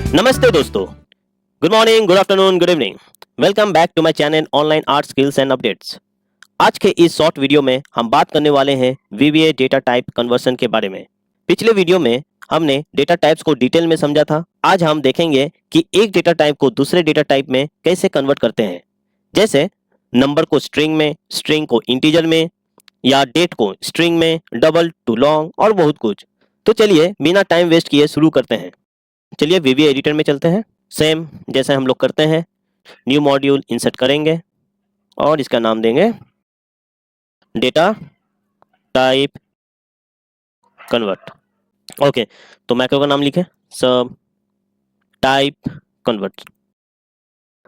नमस्ते दोस्तों, good morning, good afternoon, good evening. Welcome back to my channel online art skills and updates. आज के इस short video में हम बात करने वाले हैं VBA डेटा टाइप कन्वर्सन के बारे में। पिछले वीडियो में हमने डेटा टाइप्स को डिटेल में समझा था। आज हम देखेंगे कि एक डेटा टाइप को दूसरे डेटा टाइप में कैसे कन्वर्ट करते हैं, जैसे नंबर को स्ट्रिंग में, स्ट्रिंग को इंटीजर में, या डेट को स्ट्रिंग में, डबल टू लॉन्ग और बहुत कुछ। तो चलिए बिना टाइम वेस्ट किए शुरू करते हैं। चलिए VBA एडिटर में चलते हैं। सेम जैसे हम लोग करते हैं, न्यू मॉड्यूल इंसर्ट करेंगे और इसका नाम देंगे डेटा टाइप कन्वर्ट। ओके, तो मैक्रो का नाम लिखें सब टाइप कन्वर्ट।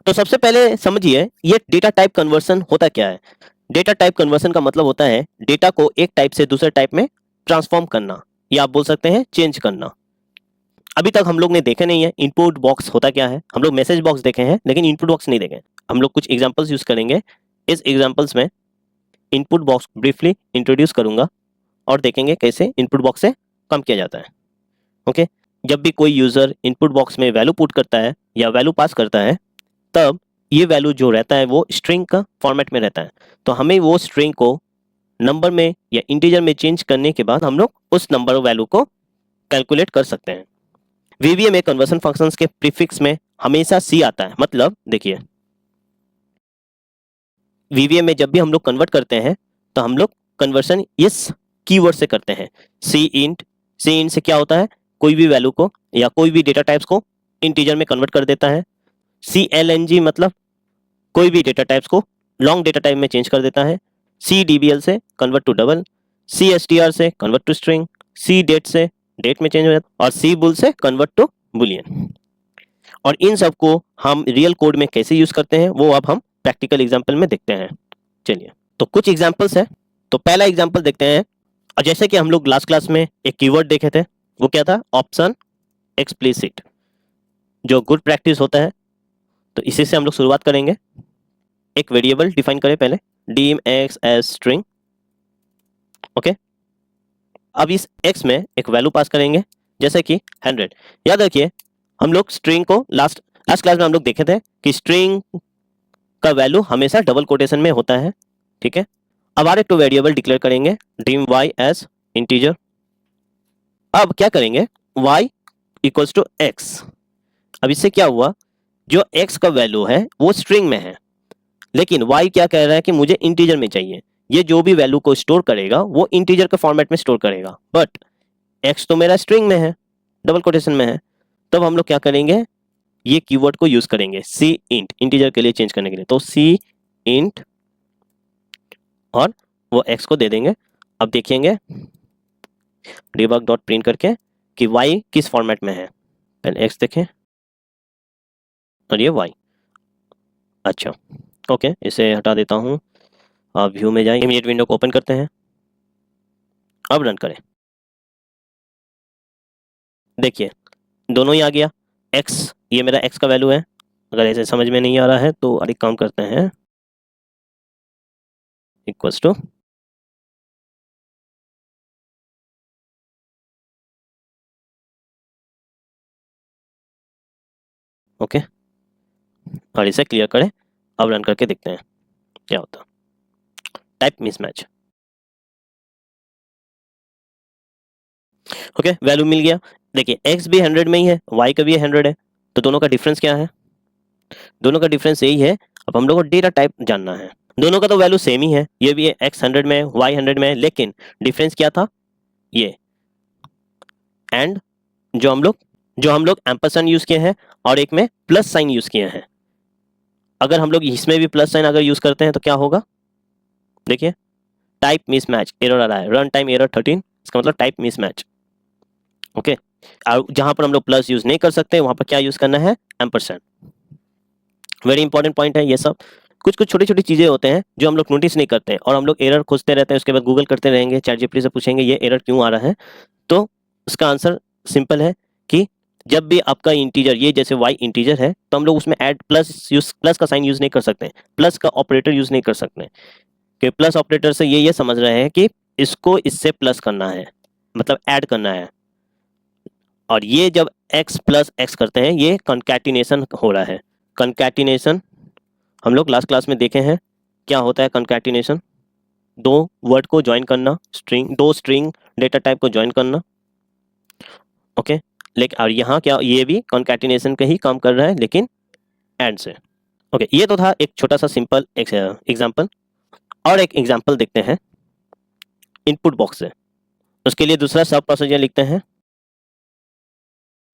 तो सबसे पहले समझिए ये डेटा टाइप कन्वर्सन होता क्या है। डेटा टाइप कन्वर्सन का मतलब होता है डेटा को एक टाइप से दूसरे टाइप में ट्रांसफॉर्म करना, या आप बोल सकते हैं चेंज करना। अभी तक हम लोग ने देखे नहीं है इनपुट बॉक्स होता क्या है। हम लोग मैसेज बॉक्स देखे हैं लेकिन इनपुट बॉक्स नहीं देखे। हम लोग कुछ एग्जांपल्स यूज करेंगे। इस एग्जांपल्स में इनपुट बॉक्स ब्रीफली इंट्रोड्यूस करूंगा और देखेंगे कैसे इनपुट बॉक्स से कम किया जाता है। ओके, जब भी कोई यूजर इनपुट बॉक्स में वैल्यू पुट करता है या वैल्यू पास करता है, तब ये वैल्यू जो रहता है वो स्ट्रिंग का फॉर्मेट में रहता है। तो हमें वो स्ट्रिंग को नंबर में या इंटीजर में चेंज करने के बाद हम लोग उस नंबर वैल्यू को कैलकुलेट कर सकते हैं। VBA में कन्वर्सन फंक्शंस के प्रीफिक्स में हमेशा C आता है। मतलब देखिए, VBA में जब भी हम लोग कन्वर्ट करते हैं तो हम लोग कन्वर्सन इस कीवर्ड से करते हैं, C int। C int से क्या होता है, कोई भी वैल्यू को या कोई भी डेटा टाइप्स को इंटीजर में कन्वर्ट कर देता है। CLNG मतलब कोई भी डेटा टाइप्स को लॉन्ग डेटा टाइप में चेंज कर देता है। CDBL से कन्वर्ट टू डबल, CSTR से कन्वर्ट टू स्ट्रिंग, CDate से डेट में चेंज हो जाता है, और CBool से कन्वर्ट टू बुलियन। और इन सब को हम रियल कोड में कैसे यूज करते हैं वो अब हम प्रैक्टिकल एग्जांपल में देखते हैं। चलिए, तो कुछ एग्जांपल्स है। तो पहला एग्जांपल देखते हैं। और जैसे कि हम लोग लास्ट क्लास में एक कीवर्ड देखे थे, वो क्या था, ऑप्शन एक्सप्लिसिट, जो गुड प्रैक्टिस होता है। तो इसी से हम लोग शुरुआत करेंगे। एक वेरिएबल डिफाइन करें पहले, dim x as string. Okay, अब इस x में एक वैल्यू पास करेंगे जैसे कि 100। याद रखिए हम लोग स्ट्रिंग को लास्ट क्लास में हम लोग देखे थे कि स्ट्रिंग का वैल्यू हमेशा डबल कोटेशन में होता है। ठीक है, अब आर एक वेरिएबल डिक्लेयर करेंगे ड्रीम y एज इंटीजर। अब क्या करेंगे, y इक्वल्स टू x। अब इससे क्या हुआ, जो x का वैल्यू है वो स्ट्रिंग में है, लेकिन y क्या कह रहा है कि मुझे इंटीजर में चाहिए। ये जो भी वैल्यू को स्टोर करेगा वो इंटीजर के फॉर्मेट में स्टोर करेगा, बट x तो मेरा स्ट्रिंग में है, डबल कोटेशन में है। तब हम लोग क्या करेंगे, ये कीवर्ड को यूज करेंगे C int, इंटीजर के लिए चेंज करने के लिए। तो C int और वो x को दे देंगे। अब देखेंगे debug डॉट प्रिंट करके कि y किस फॉर्मेट में है। पहले x देखें और ये y। अच्छा, ओके, इसे हटा देता हूँ। आप व्यू में जाएंगे, इमीडिएट विंडो को ओपन करते हैं। अब रन करें। देखिए दोनों ही आ गया। x, ये मेरा x का वैल्यू है। अगर ऐसे समझ में नहीं आ रहा है तो एक काम करते हैं, इक्वल्स टू, ओके, और इसे क्लियर करें। अब रन करके देखते हैं क्या होता। Type mismatch. ओके, वैल्यू मिल गया। देखिए x भी 100 में ही है, y का भी 100 है, तो दोनों का डिफरेंस क्या है, दोनों का डिफरेंस यही है। अब हम लोग को डेटा टाइप जानना है। दोनों का तो वैल्यू सेम ही है, ये भी x 100 में है, y 100 में है, लेकिन डिफरेंस क्या था, ये एंड जो हम लोग एम्परसेंड यूज किए हैं और एक में प्लस साइन यूज किए हैं। अगर हम लोग इसमें भी प्लस साइन अगर यूज करते हैं तो क्या होगा, देखिए टाइप मिसमैच एरर आ रहा है, रन टाइम एरर 13। इसका मतलब टाइप मिसमैच। ओके, जहां पर हम लोग प्लस यूज नहीं कर सकते वहां पर क्या यूज करना है, एम्परसेंड। वेरी इंपॉर्टेंट पॉइंट है ये सब। कुछ कुछ छोटी छोटी चीजें होते हैं जो हम लोग नोटिस नहीं करते हैं और हम लोग एरर खोजते रहते हैं, उसके बाद गूगल करते रहेंगे, चैट जीपीटी से पूछेंगे ये एरर क्यों आ रहा है। तो उसका आंसर सिंपल है कि जब भी आपका इंटीजर, ये जैसे y इंटीजर है, तो हम लोग उसमें ऐड प्लस का साइन यूज नहीं कर सकते, प्लस का ऑपरेटर यूज नहीं कर सकते। कि प्लस ऑपरेटर से ये समझ रहे हैं कि इसको इससे प्लस करना है, मतलब ऐड करना है। और ये जब x प्लस x करते हैं ये कंकैटिनेशन हो रहा है। कंकैटिनेशन हम लोग लास्ट क्लास में देखे हैं क्या होता है कंकैटिनेशन, दो वर्ड को ज्वाइन करना, दो स्ट्रिंग डेटा टाइप को ज्वाइन करना। ओके लेकिन और यहाँ क्या ये भी कंकैटिनेशन का ही काम कर रहा है लेकिन एंड से। ओके ये तो था एक छोटा सा सिंपल एग्जांपल। और एक एग्जांपल देखते हैं इनपुट बॉक्स से। उसके लिए दूसरा सब प्रोसीजर लिखते हैं।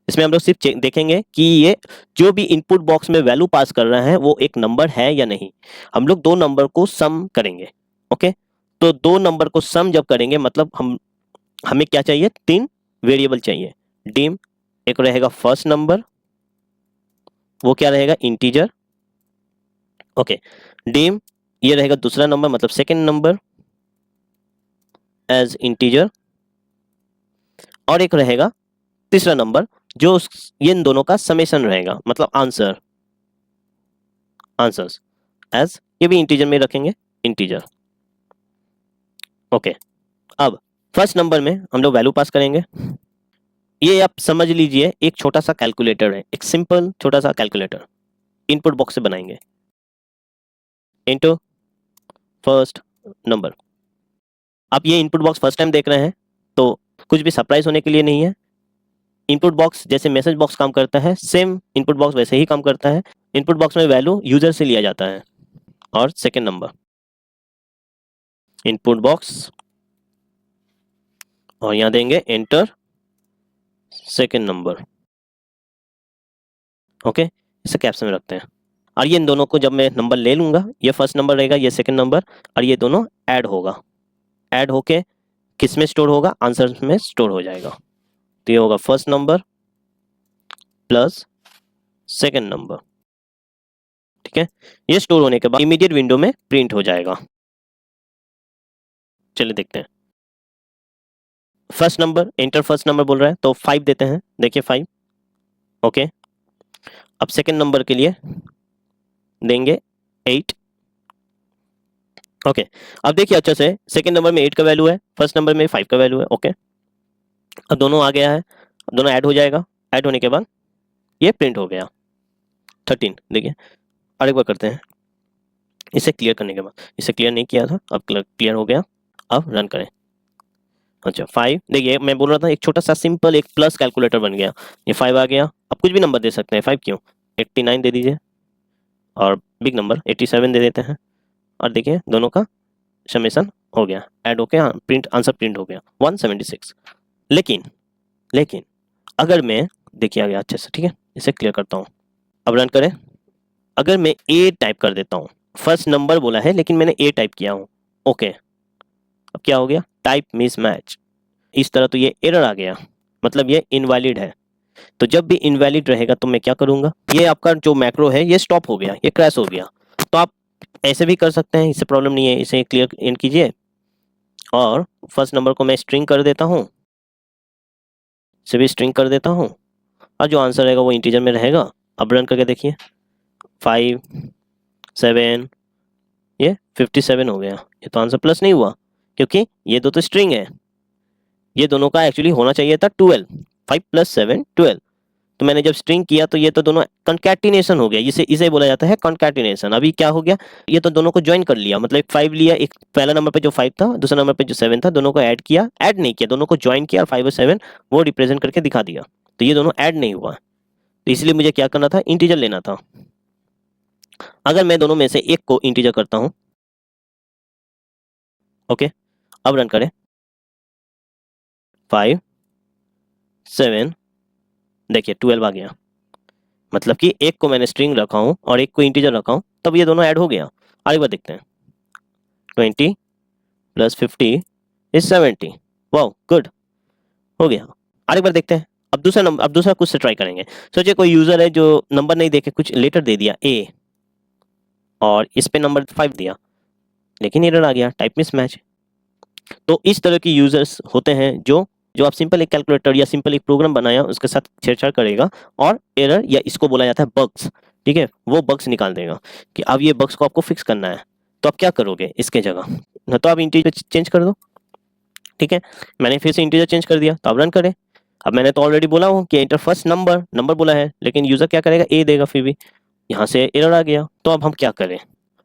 इसमें हम लोग सिर्फ देखेंगे कि ये जो भी इनपुट बॉक्स में वैल्यू पास कर रहा है वो एक नंबर है या नहीं। हम लोग दो नंबर को सम करेंगे। ओके तो दो नंबर को सम जब करेंगे मतलब हमें क्या चाहिए, तीन वेरिएबल चाहिए। डिम एक रहेगा फर्स्ट नंबर, वो क्या रहेगा इंटीजर। ओके डिम ये रहेगा दूसरा नंबर मतलब सेकंड नंबर एज इंटीजर, और एक रहेगा तीसरा नंबर जो ये इन दोनों का समेशन रहेगा मतलब आंसर्स एज, ये भी इंटीजर में रखेंगे इंटीजर। ओके अब फर्स्ट नंबर में हम लोग वैल्यू पास करेंगे। ये आप समझ लीजिए एक छोटा सा कैलकुलेटर है, एक सिंपल छोटा सा कैलकुलेटर इनपुट बॉक्स से बनाएंगे। Into first number. आप ये इनपुट बॉक्स फर्स्ट टाइम देख रहे हैं तो कुछ भी सरप्राइज होने के लिए नहीं है। इनपुट बॉक्स जैसे मैसेज बॉक्स काम करता है सेम इनपुट बॉक्स वैसे ही काम करता है। इनपुट बॉक्स में वैल्यू यूजर से लिया जाता है। और सेकंड नंबर इनपुट बॉक्स और यहां देंगे एंटर सेकंड नंबर। ओके इसे कैप्स में रखते हैं। और ये इन दोनों को जब मैं नंबर ले लूंगा, ये फर्स्ट नंबर रहेगा ये सेकंड नंबर, और ये दोनों ऐड होगा। ऐड होके किस में स्टोर होगा, आंसर में स्टोर हो जाएगा। तो ये होगा first number plus second number. ठीक है ये स्टोर होने के बाद इमीडिएट विंडो में प्रिंट हो जाएगा। चलिए देखते हैं। First number enter first number बोल रहा है तो 5 देते हैं, देखिए 5। ओके अब सेकंड नंबर के लिए देंगे 8। ओके अब देखिए अच्छे से सेकंड नंबर में 8 का वैल्यू है, फर्स्ट नंबर में 5 का वैल्यू है। ओके अब दोनों आ गया है, दोनों ऐड हो जाएगा। ऐड होने के बाद ये प्रिंट हो गया 13। देखिए और एक बार करते हैं इसे क्लियर करने के बाद। इसे क्लियर नहीं किया था, अब क्लियर हो गया। अब रन करें। अच्छा 5 देखिए मैं बोल रहा था एक छोटा सा सिंपल एक प्लस कैलकुलेटर बन गया। ये 5 आ गया। अब कुछ भी नंबर दे सकते हैं, 5 क्यों, 89 दे दीजिए और बिग नंबर 87 दे देते हैं। और देखिए दोनों का समेशन हो गया, ऐड होके हाँ प्रिंट आंसर प्रिंट हो गया 176। लेकिन अगर मैं देखिए आ गया अच्छे से। ठीक है इसे क्लियर करता हूँ, अब रन करें। अगर मैं ए टाइप कर देता हूँ, फर्स्ट नंबर बोला है लेकिन मैंने ए टाइप किया हूँ। ओके अब क्या हो गया, टाइप मिसमैच। इस तरह तो ये एरर आ गया, मतलब ये इनवैलिड है। तो जब भी इनवैलिड रहेगा तो मैं क्या करूंगा, ये आपका जो मैक्रो है ये स्टॉप हो गया, ये क्रैश हो गया। तो आप ऐसे भी कर सकते हैं, इससे प्रॉब्लम नहीं है। इसे क्लियर इन कीजिए और फर्स्ट नंबर को मैं स्ट्रिंग कर देता हूँ, इसे भी स्ट्रिंग कर देता हूँ, और जो आंसर रहेगा वो इंटीजर में रहेगा। अब रन करके देखिए 5 7 ये 57 हो गया। ये तो आंसर प्लस नहीं हुआ क्योंकि ये दो तो स्ट्रिंग है। ये दोनों का एक्चुअली होना चाहिए था 12, 5 + 7 12। तो मैंने जब स्ट्रिंग किया तो ये तो दोनों कंकैटिनेशन हो गया, इसे बोला जाता है कंकैटिनेशन। अभी क्या हो गया, ये तो दोनों को ज्वाइन कर लिया, मतलब एक 5 लिया, एक पहला नंबर पे जो 5 था दूसरा नंबर पे जो 7 था, दोनों को ऐड किया, ऐड नहीं किया, दोनों को ज्वाइन किया और 5 और 7 वो रिप्रेजेंट करके दिखा दिया। तो ये दोनों ऐड नहीं हुआ, तो इसलिए मुझे क्या करना था, इंटीजर लेना था। अगर मैं दोनों में से एक को इंटीजर करता हूं, ओके अब रन करें 5 7 देखिए 12 आ गया। मतलब कि एक को मैंने स्ट्रिंग रखा हूं और एक को इंटीजर रखा हूं, तब ये दोनों ऐड हो गया। आगे बार देखते हैं 20 + 50 = 70। वाओ गुड हो गया। आगे बार देखते हैं। अब दूसरा कुछ से ट्राई करेंगे। सोचिए कोई यूजर है जो नंबर नहीं देके कुछ लेटर दे दिया ए और इस पे नंबर 5 दिया, लेकिन एरर आ गया, टाइप मिसमैच। तो इस तरह के यूजर्स होते हैं जो आप सिंपल एक कैलकुलेटर या सिंपल एक प्रोग्राम बनाया उसके साथ छेड़छाड़ करेगा और एरर, या इसको बोला जाता है बग्स, ठीक है, वो बग्स निकाल देगा कि अब ये बग्स को आपको फिक्स करना है। तो आप क्या करोगे इसके जगह, तो आप इंटीजर चेंज कर दो। ठीक है मैंने फिर से इंटीजर चेंज कर दिया, तो आप रन करें। अब मैंने तो ऑलरेडी बोला हूँ कि एंटर फर्स्ट नंबर, नंबर बोला है, लेकिन यूजर क्या करेगा, ए देगा, फिर भी यहाँ से एरर आ गया। तो अब हम क्या करें,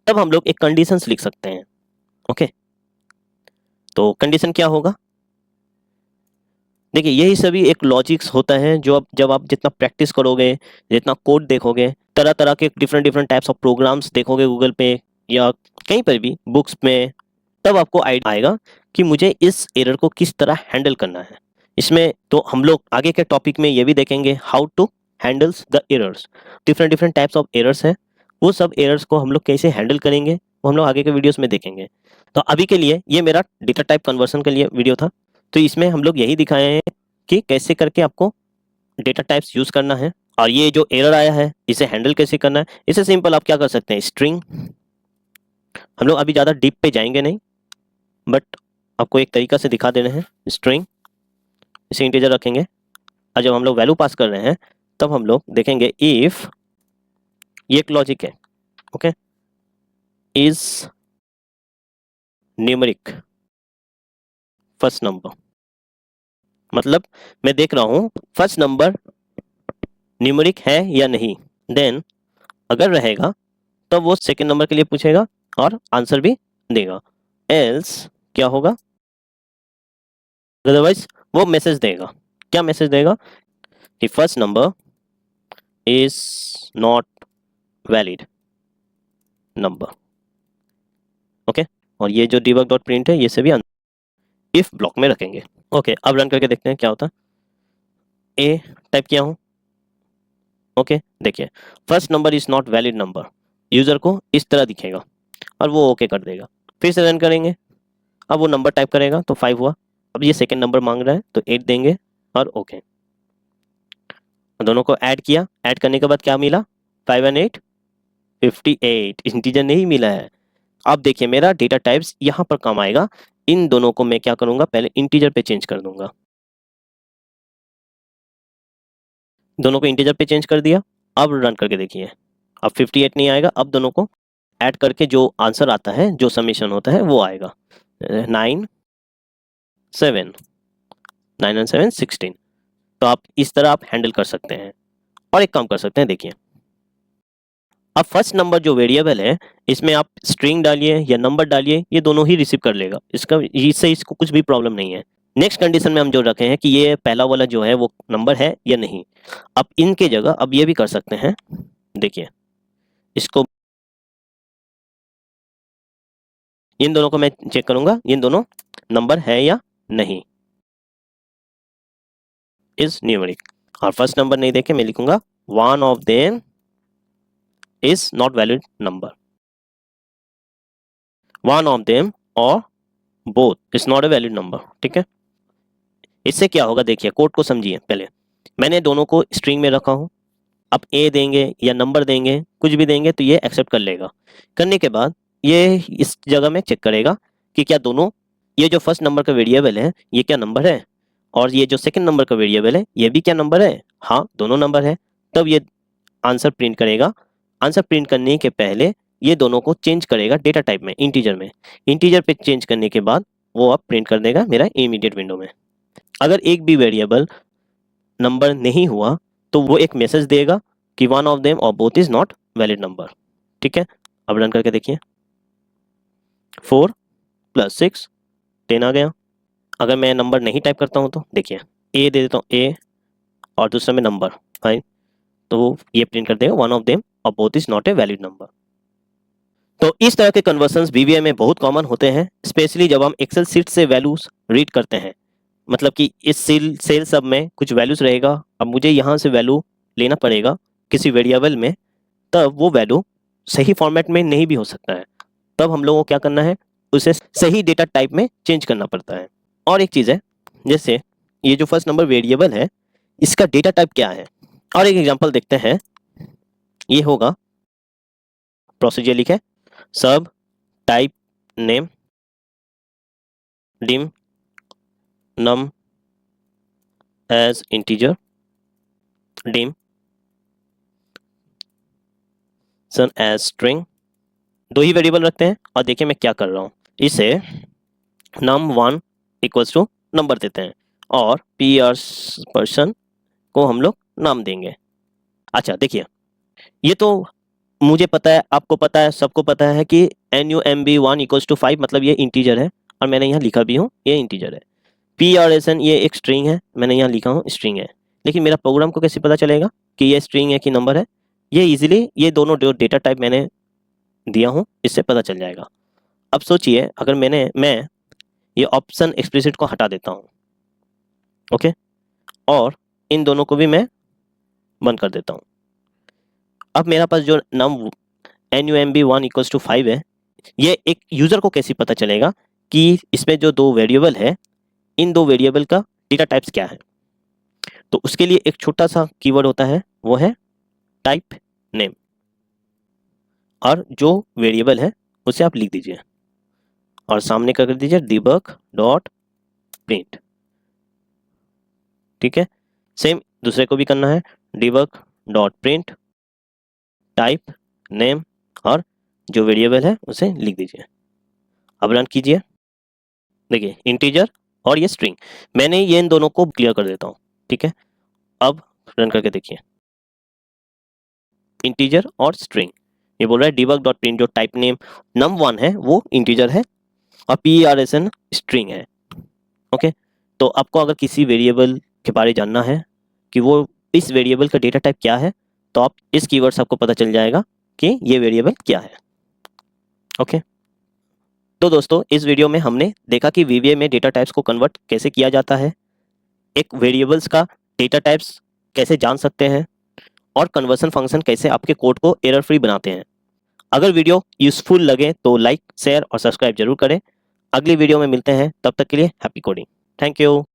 तब हम लोग एक कंडीशंस लिख सकते हैं। ओके, तो कंडीशन क्या होगा, देखिए यही सभी एक लॉजिक्स होता है जो अब जब आप जितना प्रैक्टिस करोगे, जितना कोड देखोगे, तरह तरह के different different types of programs देखोगे गूगल पे या कहीं पर भी बुक्स में, तब आपको आइडिया आएगा कि मुझे इस एरर को किस तरह हैंडल करना है। इसमें तो हम लोग आगे के टॉपिक में ये भी देखेंगे how to handles the errors, different different types of errors हैं, वो सब एरर्स को हम लोग कैसे हैंडल करेंगे वो हम लोग आगे के वीडियोस में देखेंगे। तो अभी के लिए ये मेरा डेटा टाइप कन्वर्सन के लिए वीडियो था। तो इसमें हम लोग यही दिखाए हैं कि कैसे करके आपको डेटा टाइप्स यूज करना है, और ये जो एरर आया है इसे हैंडल कैसे करना है। इसे सिंपल आप क्या कर सकते हैं, स्ट्रिंग, हम लोग अभी ज़्यादा डीप पे जाएंगे नहीं, बट आपको एक तरीका से दिखा दे रहे हैं। स्ट्रिंग, इसे इंटीजर रखेंगे, और जब हम लोग वैल्यू पास कर रहे हैं तब हम लोग देखेंगे इफ, ये एक लॉजिक है, okay, is numeric first number, मतलब मैं देख रहा हूं फर्स्ट नंबर न्यूमेरिक है या नहीं, देन अगर रहेगा तब वो सेकंड नंबर के लिए पूछेगा और आंसर भी देगा, एल्स क्या होगा, अदरवाइज वो मैसेज देगा। क्या मैसेज देगा कि first number is not valid number. Okay, और ये जो debug डॉट प्रिंट है ये सभी इफ ब्लॉक में रखेंगे। ओके, अब रन करके देखते हैं क्या होता है। ए टाइप किया हूं, ओके, देखिए first number is not valid number, user को इस तरह दिखेगा और वो ओके कर देगा। फिर से रन करेंगे, अब वो नंबर टाइप करेगा तो 5 हुआ, अब ये सेकंड नंबर मांग रहा है तो 8 देंगे और ओके। दोनों को ऐड किया, ऐड करने के बाद क्या मिला, 5 and 8 58, इंटीजर नहीं मिला है। अब देखिए मेरा डेटा टाइप्स यहाँ पर काम आएगा, इन दोनों को मैं क्या करूंगा, पहले इंटीजर पे चेंज कर दूंगा, दोनों को इंटीजर पे चेंज कर दिया। अब रन करके देखिए, अब 58 नहीं आएगा, अब दोनों को ऐड करके जो आंसर आता है, जो समीशन होता है वो आएगा 9 7, 9 and 7 16। तो आप इस तरह आप हैंडल कर सकते हैं। और एक काम कर सकते हैं, देखिए अब फर्स्ट नंबर जो वेरिएबल है इसमें आप स्ट्रिंग डालिए या नंबर डालिए, ये दोनों ही रिसीव कर लेगा, इससे इसको कुछ भी प्रॉब्लम नहीं है। नेक्स्ट कंडीशन में हम जो रखे हैं कि ये पहला वाला जो है वो नंबर है या नहीं। अब इनके जगह अब ये भी कर सकते हैं, देखिए इसको, इन दोनों को मैं चेक करूंगा, इन दोनों नंबर है या नहीं, इज न्यूमेरिक। और फर्स्ट नंबर नहीं देखे मैं लिखूंगा one of them is not valid number, one of them और both is not a valid number. ठीक है, इससे क्या होगा, देखिए कोड को समझिए पहले। मैंने दोनों को स्ट्रिंग में रखा हूं, अब ए देंगे या नंबर देंगे, कुछ भी देंगे तो ये एक्सेप्ट कर लेगा। करने के बाद ये इस जगह में चेक करेगा कि क्या दोनों, ये जो फर्स्ट नंबर का वेरिएबल है ये क्या नंबर है, और ये जो सेकंड नंबर का वेरिएबल है ये भी क्या नंबर है, हाँ दोनों नंबर है। तब ये आंसर प्रिंट करेगा। आंसर प्रिंट करने के पहले ये दोनों को चेंज करेगा डेटा टाइप में, इंटीजर में। इंटीजर पे चेंज करने के बाद वो अब प्रिंट कर देगा मेरा इमीडिएट विंडो में। अगर एक भी वेरिएबल नंबर नहीं हुआ तो वो एक मैसेज देगा कि वन ऑफ देम और both is not valid number. ठीक है, अब रन करके देखिए, 4 + 6 10 आ गया। अगर मैं नंबर नहीं टाइप करता हूँ तो देखिए ए दे देता हूँ, ए और दूसरा में नंबर 5, तो ये प्रिंट कर देगा वन ऑफ देम और both is not a valid number. तो इस तरह के कन्वर्सन्स VBA में बहुत कॉमन होते हैं, स्पेशली जब हम एक्सेल शीट से वैल्यूज रीड करते हैं। मतलब कि इस सेल सब में कुछ वैल्यूज रहेगा, अब मुझे यहाँ से वैल्यू लेना पड़ेगा किसी वेरिएबल में, तब वो वैल्यू सही फॉर्मेट में नहीं भी हो सकता है, तब हम लोगों को क्या करना है, उसे सही डेटा टाइप में चेंज करना पड़ता है। और एक चीज़ है, जैसे ये जो फर्स्ट नंबर वेरिएबल है इसका डेटा टाइप क्या है, और एक एग्जांपल देखते हैं। ये होगा, प्रोसीजर लिखे, सब type name dim num as integer dim sun as string, दो ही वेरिएबल रखते हैं। और देखिए मैं क्या कर रहा हूँ, इसे num1 इक्वल्स टू नंबर देते हैं और पीआर पर्सन को हम लोग नाम देंगे। अच्छा देखिए, ये तो मुझे पता है, आपको पता है, सबको पता है कि NUMB1 = 5 मतलब ये इंटीजर है, और मैंने यहाँ लिखा भी हूँ ये इंटीजर है। PRSN ये एक स्ट्रिंग है, मैंने यहाँ लिखा हूँ स्ट्रिंग है। लेकिन मेरा प्रोग्राम को कैसे पता चलेगा कि ये स्ट्रिंग है कि नंबर है? ये इजीली ये दोनों डेटा टाइप मैंने दिया हूँ, इससे पता चल जाएगा। अब सोचिए, अगर मैं ये ऑप्शन एक्सप्लिसिट को हटा देता हूँ, ओके, और इन दोनों को भी मैं बंद कर देता हूँ। अब मेरा पास जो नम NUMB1 = 5 है, ये एक यूजर को कैसे पता चलेगा कि इसमें जो दो वेरिएबल है, इन दो वेरिएबल का डेटा टाइप्स क्या है? तो उसके लिए एक छोटा सा कीवर्ड होता है, वो है टाइप नेम, और जो वेरिएबल है उसे आप लिख दीजिए और सामने कर दीजिए debug.print। ठीक है, सेम दूसरे को भी करना है, debug.print टाइप नेम, और जो वेरिएबल है उसे लिख दीजिए। अब रन कीजिए, देखिए इंटीजर और ये स्ट्रिंग, मैंने ये इन दोनों को क्लियर कर देता हूँ। ठीक है, अब रन करके देखिए, इंटीजर और स्ट्रिंग, ये बोल रहा है debug.print जो टाइप नेम num1 है वो इंटीजर है और PRSN स्ट्रिंग है। ओके, तो आपको अगर किसी वेरिएबल के बारे जानना है कि वो इस वेरिएबल का डेटा टाइप क्या है, तो आप इस कीवर्ड से आपको पता चल जाएगा कि ये वेरिएबल क्या है। ओके, तो दोस्तों इस वीडियो में हमने देखा कि VBA में डेटा टाइप्स को कन्वर्ट कैसे किया जाता है, एक वेरिएबल्स का डेटा टाइप्स कैसे जान सकते हैं, और कन्वर्सन फंक्शन कैसे आपके कोड को एरर फ्री बनाते हैं। अगर वीडियो यूजफुल लगे तो लाइक, शेयर और सब्सक्राइब जरूर करें। अगली वीडियो में मिलते हैं, तब तक के लिए हैप्पी कोडिंग। Thank you.